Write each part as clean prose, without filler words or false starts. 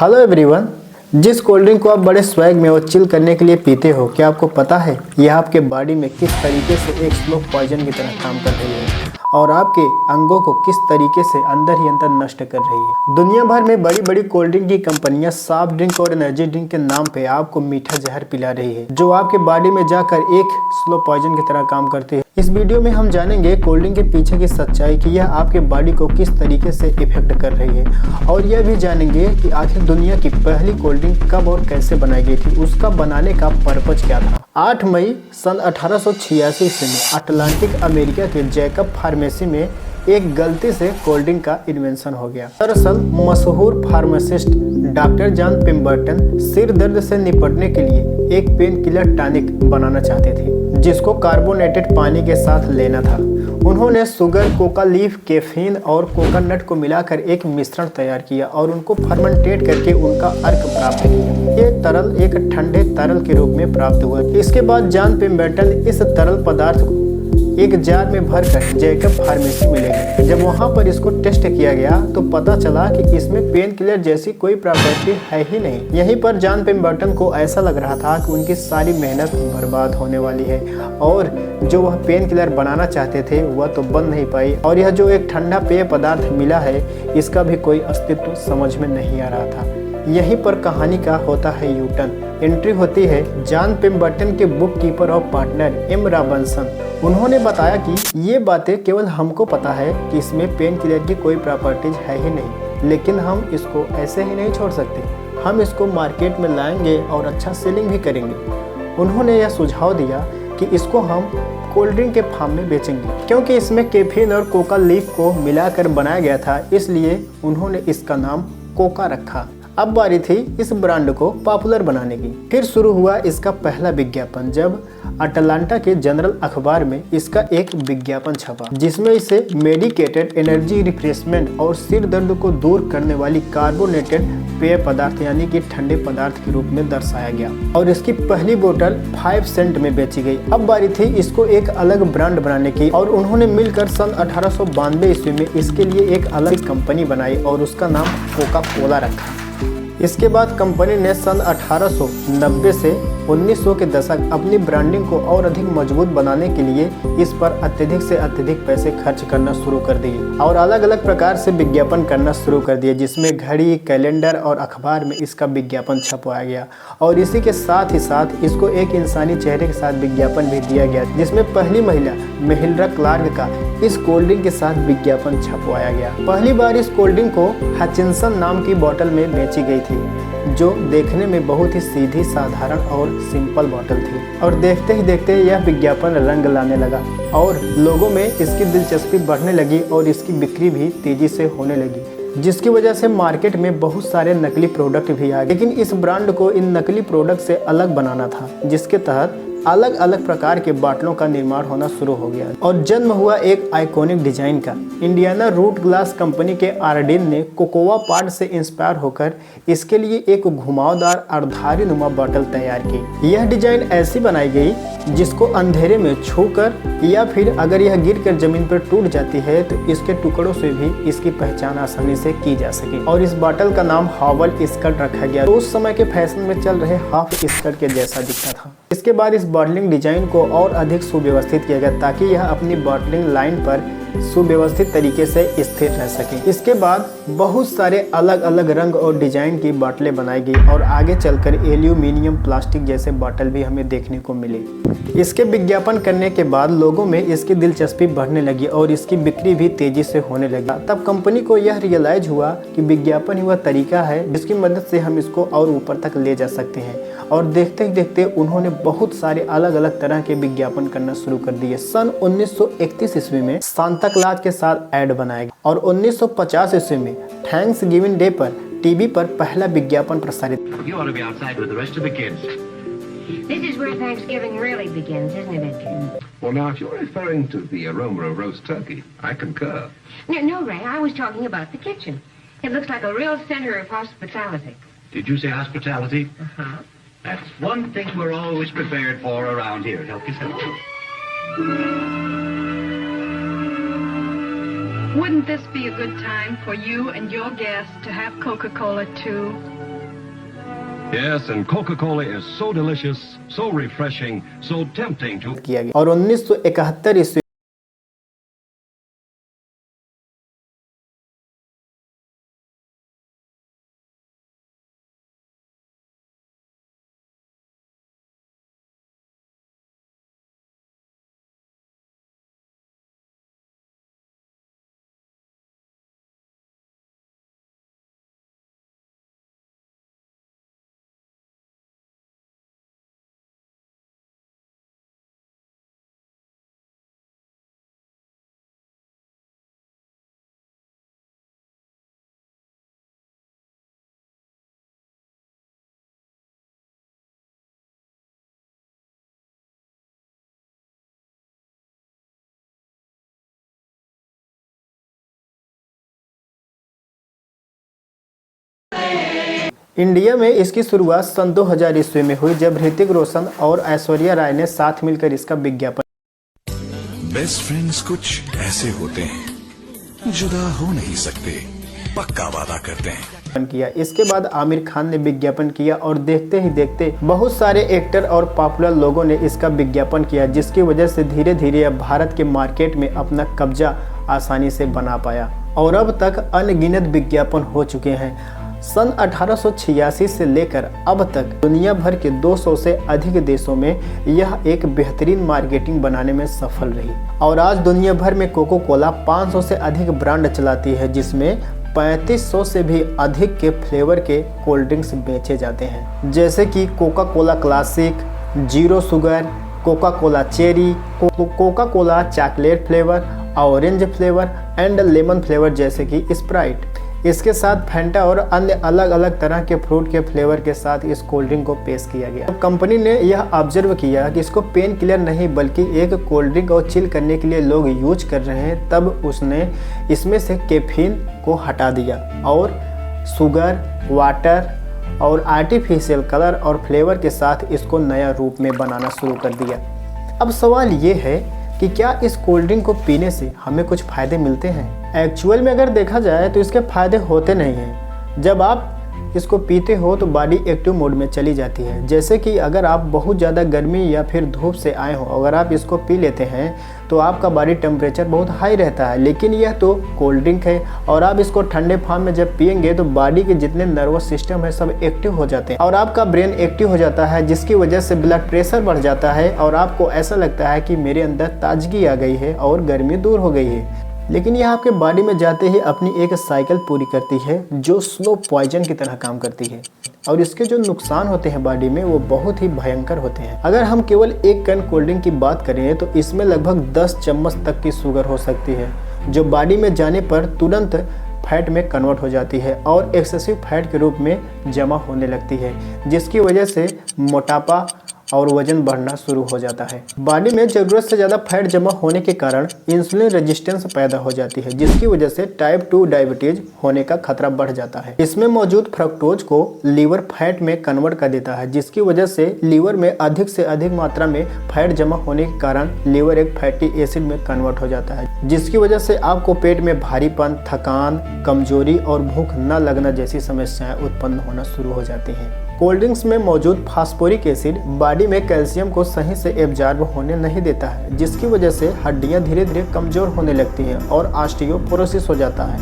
Hello everyone. जिस cold drink को आप बड़े स्वैग में और चिल करने के लिए पीते हो, क्या आपको पता है यह आपके बॉडी में किस तरीके से एक स्लो पॉइजन की तरह काम कर रही है और आपके अंगों को किस तरीके से अंदर ही अंदर नष्ट कर रही है। दुनिया भर में बड़ी बड़ी कोल्ड ड्रिंक की कंपनियां सॉफ्ट ड्रिंक और एनर्जी ड्रिंक के नाम पे आपको मीठा जहर पिला रही है, जो आपके बॉडी में जाकर एक स्लो पॉइजन की तरह काम करती है। इस वीडियो में हम जानेंगे कोल्ड ड्रिंक के पीछे की सच्चाई कि यह आपके बॉडी को किस तरीके से इफेक्ट कर रही है, और यह भी जानेंगे कि आखिर दुनिया की पहली कोल्ड ड्रिंक कब और कैसे बनाई गई थी, उसका बनाने का पर्पज क्या था। 8 मई सन 1886 ईस्वी में अटलांटिक अमेरिका के जैकब फार्मेसी में एक गलती से कोल्ड ड्रिंक का इन्वेंशन हो गया। दरअसल मशहूर फार्मासिस्ट डॉक्टर जॉन पेम्बर्टन सिर दर्द से निपटने के लिए एक पेन किलर टॉनिक बनाना चाहते थे, जिसको कार्बोनेटेड पानी के साथ लेना था। उन्होंने शुगर, कोका लीफ, कैफीन और कोकोनट को मिलाकर एक मिश्रण तैयार किया और उनको फर्मेंटेट करके उनका अर्क प्राप्त किया। ये तरल एक ठंडे तरल के रूप में प्राप्त हुआ। इसके बाद जॉन पेम्बर्टन इस तरल पदार्थ को एक जार में भरकर जैकब फार्मेसी में ले गए। जब वहां पर इसको टेस्ट किया गया तो पता चला कि इसमें पेन किलर जैसी कोई प्रॉपर्टी है ही नहीं। यहीं पर जॉन पेम्बर्टन को ऐसा लग रहा था कि उनकी सारी मेहनत बर्बाद होने वाली है और जो वह पेन किलर बनाना चाहते थे वह तो बन नहीं पाई, और यह जो एक ठंडा पेय पदार्थ मिला है इसका भी कोई अस्तित्व समझ में नहीं आ रहा था। यहीं पर कहानी का होता है यूटर्न। एंट्री होती है जॉन पेम्बर्टन के बुक कीपर और पार्टनर एम रॉबिन्सन। उन्होंने बताया कि ये बातें केवल हमको पता है कि इसमें पेन किलर की कोई प्रॉपर्टीज है ही नहीं, लेकिन हम इसको ऐसे ही नहीं छोड़ सकते। हम इसको मार्केट में लाएंगे और अच्छा सेलिंग भी करेंगे। उन्होंने यह सुझाव दिया कि इसको हम कोल्ड ड्रिंक के फॉर्म में बेचेंगे। क्योंकि इसमें कैफीन और कोका लीफ को मिलाकर बनाया गया था, इसलिए उन्होंने इसका नाम कोका रखा। अब बारी थी इस ब्रांड को पॉपुलर बनाने की। फिर शुरू हुआ इसका पहला विज्ञापन, जब अटलांटा के जनरल अखबार में इसका एक विज्ञापन छपा, जिसमें इसे मेडिकेटेड एनर्जी रिफ्रेशमेंट और सिर दर्द को दूर करने वाली कार्बोनेटेड पेय पदार्थ यानी कि ठंडे पदार्थ के रूप में दर्शाया गया, और इसकी पहली बोतल 5 सेंट में बेची गई। अब बारी थी इसको एक अलग ब्रांड बनाने की, और उन्होंने मिलकर सन 1892 ईस्वी में इसके लिए एक अलग कंपनी बनाई और उसका नाम कोका कोला रखा। इसके बाद कंपनी ने सन 1890 से 1900 के दशक अपनी ब्रांडिंग को और अधिक मजबूत बनाने के लिए इस पर अत्यधिक से अत्यधिक पैसे खर्च करना शुरू कर दिए और अलग अलग प्रकार से विज्ञापन करना शुरू कर दिए, जिसमें घड़ी, कैलेंडर और अखबार में इसका विज्ञापन छपवाया गया। और इसी के साथ ही साथ इसको एक इंसानी चेहरे के साथ विज्ञापन भी दिया गया, जिसमें पहली महिला महिंद्रा क्लार्क का इस कोल्ड ड्रिंक के साथ विज्ञापन छपवाया गया। पहली बार इस कोल्ड ड्रिंक को हचिंसन नाम की बोतल में बेची गई थी, जो देखने में बहुत ही सीधी, साधारण और सिंपल बोतल थी। और देखते ही देखते यह विज्ञापन रंग लाने लगा और लोगों में इसकी दिलचस्पी बढ़ने लगी और इसकी बिक्री भी तेजी से होने लगी, जिसकी वजह से मार्केट में बहुत सारे नकली प्रोडक्ट भी आ गए। लेकिन इस ब्रांड को इन नकली प्रोडक्ट से अलग बनाना था, जिसके तहत अलग अलग प्रकार के बाटलों का निर्माण होना शुरू हो गया और जन्म हुआ एक आइकॉनिक डिजाइन का। इंडियाना रूट ग्लास कंपनी के आर्डिन ने कोकोआ पार्ट से इंस्पायर होकर इसके लिए एक घुमावदार अर्धारी नुमा बोतल तैयार की। यह डिजाइन ऐसी बनाई गई जिसको अंधेरे में छूकर या फिर अगर यह गिरकर जमीन पर टूट जाती है तो इसके टुकड़ों से भी इसकी पहचान आसानी से की जा सके। और इस बोतल का नाम हावल स्कर्ट रखा गया, तो उस समय के फैशन में चल रहे हाफ स्कर्ट के जैसा दिखता था। इसके बाद इस बॉटलिंग डिजाइन को और अधिक सुव्यवस्थित किया गया ताकि यह अपनी बॉटलिंग लाइन पर सुव्यवस्थित तरीके से स्थिर रह सके। इसके बाद बहुत सारे अलग अलग रंग और डिजाइन की बोतलें बनाई गई और आगे चलकर एल्यूमिनियम, प्लास्टिक जैसे बोतल भी हमें देखने को मिले। इसके विज्ञापन करने के बाद लोगों में इसकी दिलचस्पी बढ़ने लगी और इसकी बिक्री भी तेजी से होने लगी। तब कंपनी को यह रियलाइज हुआ कि विज्ञापन ही वह तरीका है जिसकी मदद से हम इसको और ऊपर तक ले जा सकते हैं, और देखते ही देखते उन्होंने बहुत सारे अलग अलग तरह के विज्ञापन करना शुरू कर दिए। सन 1931 ईस्वी में सांता क्लॉज के साथ ऐड बनाया गया और 1950 ईस्वी में थैंक्स गिविंग डे पर टीवी पर पहला विज्ञापन प्रसारित। This is where Thanksgiving really begins, isn't it, Edgar? Well, now, if you're referring to the aroma of roast turkey, I concur. No, Ray, I was talking about the kitchen. It looks like a real center of hospitality. Did you say hospitality? Uh-huh. That's one thing we're always prepared for around here. Help yourself. Wouldn't this be a good time for you and your guests to have Coca-Cola too? Yes, and Coca-Cola is so delicious, so refreshing, so tempting to... किया गया और 1971 ईस्वी India में इसकी शुरुआत सन 2000 ईस्वी में हुई जब ऋतिक रोशन और ऐश्वर्या राय ने साथ मिलकर इसका विज्ञापन बेस्ट फ्रेंड्स कुछ ऐसे होते हैं जुदा हो नहीं सकते, पक्का वादा करते हैं किया। इसके बाद आमिर खान ने विज्ञापन किया और देखते ही देखते बहुत सारे एक्टर और पॉपुलर लोगों ने इसका विज्ञापन किया, जिसकी वजह से धीरे धीरे अब भारत के मार्केट में अपना कब्जा आसानी से बना पाया और अब तक अनगिनत विज्ञापन हो चुके हैं। सन 1886 से लेकर अब तक दुनिया भर के 200 से अधिक देशों में यह एक बेहतरीन मार्केटिंग बनाने में सफल रही और आज दुनिया भर में कोका कोला 500 से अधिक ब्रांड चलाती है, जिसमें 3500 से भी अधिक के फ्लेवर के कोल्ड ड्रिंक्स बेचे जाते हैं, जैसे कि Coca Cola classic, zero sugar, Coca Cola cherry, Coca Cola chocolate flavour, orange flavour and lemon flavour जैसे कि स्प्राइट। इसके साथ फैंटा और अन्य अलग अलग तरह के फ्रूट के फ्लेवर के साथ इस कोल्ड ड्रिंक को पेश किया गया। कंपनी ने यह ऑब्जर्व किया कि इसको पेन किलर नहीं बल्कि एक कोल्ड ड्रिंक और चिल करने के लिए लोग यूज कर रहे हैं, तब उसने इसमें से कैफीन को हटा दिया और शुगर, वाटर और आर्टिफिशियल कलर और फ्लेवर के साथ इसको नया रूप में बनाना शुरू कर दिया। अब सवाल ये है कि क्या इस कोल्ड ड्रिंक को पीने से हमें कुछ फ़ायदे मिलते हैं? एक्चुअल में अगर देखा जाए तो इसके फ़ायदे होते नहीं हैं। जब आप इसको पीते हो तो बॉडी एक्टिव मोड में चली जाती है, जैसे कि अगर आप बहुत ज़्यादा गर्मी या फिर धूप से आए हो, अगर आप इसको पी लेते हैं तो आपका बॉडी टेम्परेचर बहुत हाई रहता है, लेकिन यह तो कोल्ड ड्रिंक है और आप इसको ठंडे फॉर्म में जब पियेंगे तो बॉडी के जितने नर्वस सिस्टम है सब एक्टिव हो जाते हैं और आपका ब्रेन एक्टिव हो जाता है, जिसकी वजह से ब्लड प्रेशर बढ़ जाता है और आपको ऐसा लगता है कि मेरे अंदर ताजगी आ गई है और गर्मी दूर हो गई है। लेकिन यह आपके बॉडी में जाते ही अपनी एक साइकिल पूरी करती है जो स्लो पॉइजन की तरह काम करती है और इसके जो नुकसान होते हैं बॉडी में वो बहुत ही भयंकर होते हैं। अगर हम केवल एक कैन कोल्ड ड्रिंक की बात करें तो इसमें लगभग 10 चम्मच तक की शुगर हो सकती है, जो बॉडी में जाने पर तुरंत फैट में कन्वर्ट हो जाती है और एक्सेसिव फैट के रूप में जमा होने लगती है, जिसकी वजह से मोटापा और वजन बढ़ना शुरू हो जाता है। बॉडी में ज़रूरत से ज़्यादा फैट जमा होने के कारण इंसुलिन रेजिस्टेंस पैदा हो जाती है, जिसकी वजह से टाइप 2 डायबिटीज होने का खतरा बढ़ जाता है। इसमें मौजूद फ्रक्टोज को लीवर फैट में कन्वर्ट कर देता है, जिसकी वजह से लीवर में अधिक से अधिक मात्रा में फैट जमा होने के कारण लीवर एक फैटी एसिड में कन्वर्ट हो जाता है, जिसकी वजह से आपको पेट में भारीपन, थकान, कमजोरी और भूख न लगना जैसी समस्याएं उत्पन्न होना शुरू हो जाती हैं। कोल्ड ड्रिंक्स में मौजूद फास्फोरिक एसिड बॉडी में कैल्शियम को सही से एब्जॉर्ब होने नहीं देता है, जिसकी वजह से हड्डियां धीरे धीरे कमजोर होने लगती हैं और ऑस्टियोपोरोसिस हो जाता है।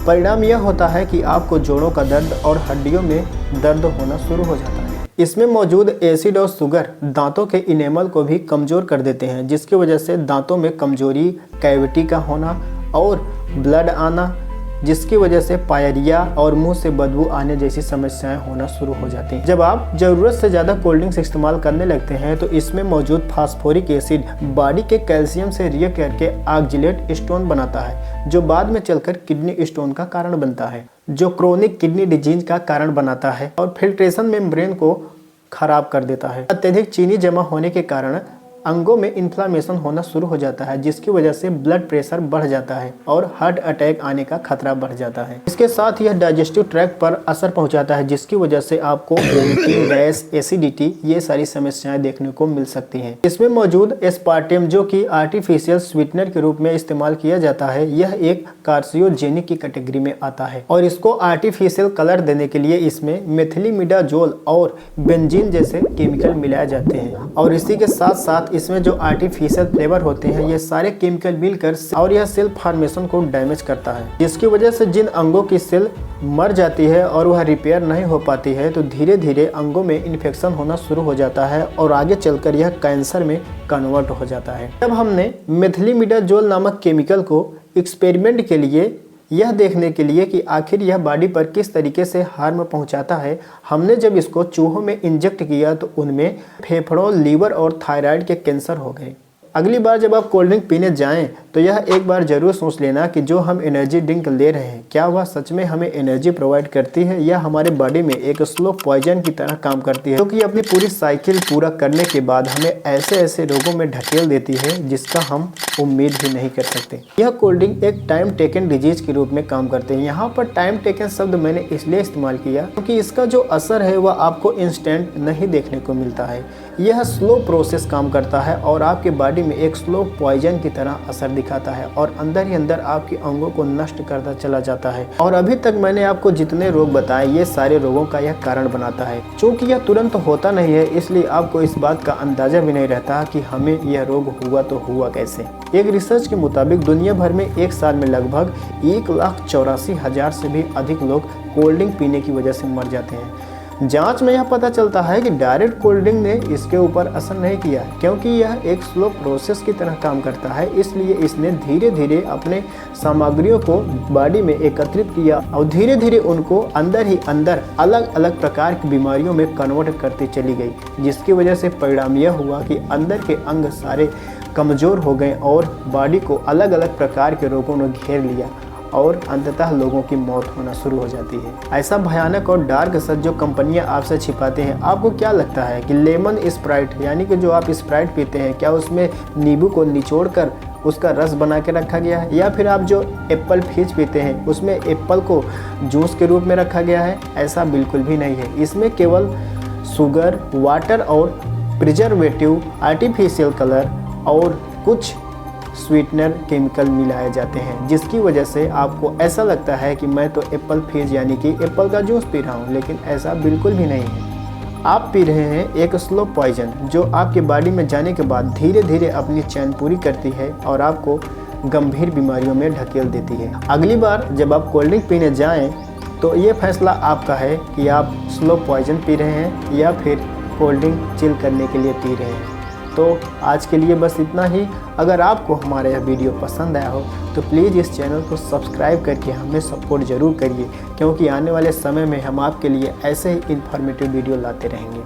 परिणाम यह होता है कि आपको जोड़ों का दर्द और हड्डियों में दर्द होना शुरू हो जाता है। इसमें मौजूद एसिड और शुगर दांतों के इनेमल को भी कमज़ोर कर देते हैं, जिसकी वजह से दांतों में कमजोरी, कैविटी का होना और ब्लड आना, जिसकी वजह से पायरिया और मुंह से बदबू आने जैसी समस्याएं होना शुरू हो जाती हैं। जब आप ज़रूरत से ज़्यादा कोल्ड ड्रिंक्स इस्तेमाल करने लगते हैं तो इसमें मौजूद फास्फोरिक एसिड बॉडी के कैल्शियम से रिएक्ट करके ऑक्जेलेट स्टोन बनाता है, जो बाद में चलकर किडनी स्टोन का कारण बनता है, जो क्रोनिक किडनी डिजीज का कारण बनाता है और फिल्ट्रेशन मेम्ब्रेन को खराब कर देता है। अत्यधिक चीनी जमा होने के कारण अंगों में इन्फ्लामेशन होना शुरू हो जाता है, जिसकी वजह से ब्लड प्रेशर बढ़ जाता है और हार्ट अटैक आने का खतरा बढ़ जाता है। इसके साथ यह डाइजेस्टिव ट्रैक्ट पर असर पहुंचाता है, जिसकी वजह से आपको वोमिटिंग, गैस, एसिडिटी ये सारी समस्याएं देखने को मिल सकती हैं। इसमें मौजूद एस्पार्टेम, जो कि आर्टिफिशियल स्वीटनर के रूप में इस्तेमाल किया जाता है, यह एक कार्सिनोजेनिक की कैटेगरी में आता है और इसको आर्टिफिशियल कलर देने के लिए इसमें मेथिलीमिडाजोल और बेंजीन जैसे केमिकल मिलाए जाते हैं। और इसी के साथ साथ इसमें जो आर्टिफिशियल फ्लेवर होते हैं, ये सारे केमिकल मिलकर और यह सेल फॉर्मेशन को डैमेज करता है, जिसकी वजह से जिन अंगों की सेल मर जाती है और वह रिपेयर नहीं हो पाती है, तो धीरे धीरे अंगों में इन्फेक्शन होना शुरू हो जाता है और आगे चलकर यह कैंसर में कन्वर्ट हो जाता है। जब हमने मेथिलीमिडाजोल नामक केमिकल को एक्सपेरिमेंट के लिए, यह देखने के लिए कि आखिर यह बॉडी पर किस तरीके से हार्म पहुंचाता है, हमने जब इसको चूहों में इंजेक्ट किया तो उनमें फेफड़ों, लीवर और थायराइड के कैंसर हो गए। अगली बार जब आप कोल्ड ड्रिंक पीने जाएं तो यह एक बार जरूर सोच लेना कि जो हम एनर्जी ड्रिंक ले रहे हैं, क्या वह सच में हमें एनर्जी प्रोवाइड करती है या हमारे बॉडी में एक स्लो पॉइजन की तरह काम करती है, क्योंकि अपनी पूरी साइकिल पूरा करने के बाद हमें ऐसे ऐसे रोगों में ढकेल देती है जिसका हम उम्मीद भी नहीं कर सकते। यह कोल्ड ड्रिंक एक टाइम टेकन डिजीज के रूप में काम करते हैं। यहाँ पर टाइम टेकन शब्द मैंने इसलिए इस्तेमाल किया क्योंकि इसका जो असर है वह आपको इंस्टेंट नहीं देखने को मिलता है। यह स्लो प्रोसेस काम करता है और आपके बॉडी में एक स्लो पॉइजन की तरह असर दिखाता है और अंदर ही अंदर आपके अंगों को नष्ट करता चला जाता है। और अभी तक मैंने आपको जितने रोग बताए, ये सारे रोगों का यह कारण बनाता है। चूँकि यह तुरंत होता नहीं है, इसलिए आपको इस बात का अंदाजा भी नहीं रहता कि हमें यह रोग हुआ तो हुआ कैसे। एक रिसर्च के मुताबिक दुनिया भर में एक साल में लगभग 1,84,000 से भी अधिक लोग कोल्ड ड्रिंक पीने की वजह से मर जाते हैं। जांच में यह पता चलता है कि डायरेक्ट कोल्ड ड्रिंक ने इसके ऊपर असर नहीं किया, क्योंकि यह एक स्लो प्रोसेस की तरह काम करता है। इसलिए इसने धीरे धीरे अपने सामग्रियों को बॉडी में एकत्रित किया और धीरे धीरे उनको अंदर ही अंदर अलग अलग प्रकार की बीमारियों में कन्वर्ट करती चली गई, जिसकी वजह से परिणाम यह हुआ कि अंदर के अंग सारे कमज़ोर हो गए और बॉडी को अलग अलग प्रकार के रोगों ने घेर लिया और अंततः लोगों की मौत होना शुरू हो जाती है। ऐसा भयानक और डार्क सच जो कंपनियां आपसे छिपाते हैं, आपको क्या लगता है कि लेमन स्प्राइट, यानी कि जो आप स्प्राइट पीते हैं, क्या उसमें नींबू को निचोड़कर उसका रस बना के रखा गया है? या फिर आप जो एप्पल फीज पीते हैं उसमें एप्पल को जूस के रूप में रखा गया है? ऐसा बिल्कुल भी नहीं है। इसमें केवल शुगर, वाटर और प्रिजर्वेटिव, आर्टिफिशियल कलर और कुछ स्वीटनर केमिकल मिलाए जाते हैं, जिसकी वजह से आपको ऐसा लगता है कि मैं तो एप्पल फीज यानी कि एप्पल का जूस पी रहा हूँ, लेकिन ऐसा बिल्कुल भी नहीं है। आप पी रहे हैं एक स्लो पॉइजन जो आपके बॉडी में जाने के बाद धीरे धीरे अपनी चैन पूरी करती है और आपको गंभीर बीमारियों में ढकेल देती है। अगली बार जब आप कोल्ड ड्रिंक पीने जाएँ तो ये फैसला आपका है कि आप स्लो पॉइजन पी रहे हैं या फिर कोल्ड ड्रिंक चिल करने के लिए पी रहे हैं। तो आज के लिए बस इतना ही। अगर आपको हमारा यह वीडियो पसंद आया हो तो प्लीज़ इस चैनल को सब्सक्राइब करके हमें सपोर्ट ज़रूर करिए, क्योंकि आने वाले समय में हम आपके लिए ऐसे ही इन्फॉर्मेटिव वीडियो लाते रहेंगे।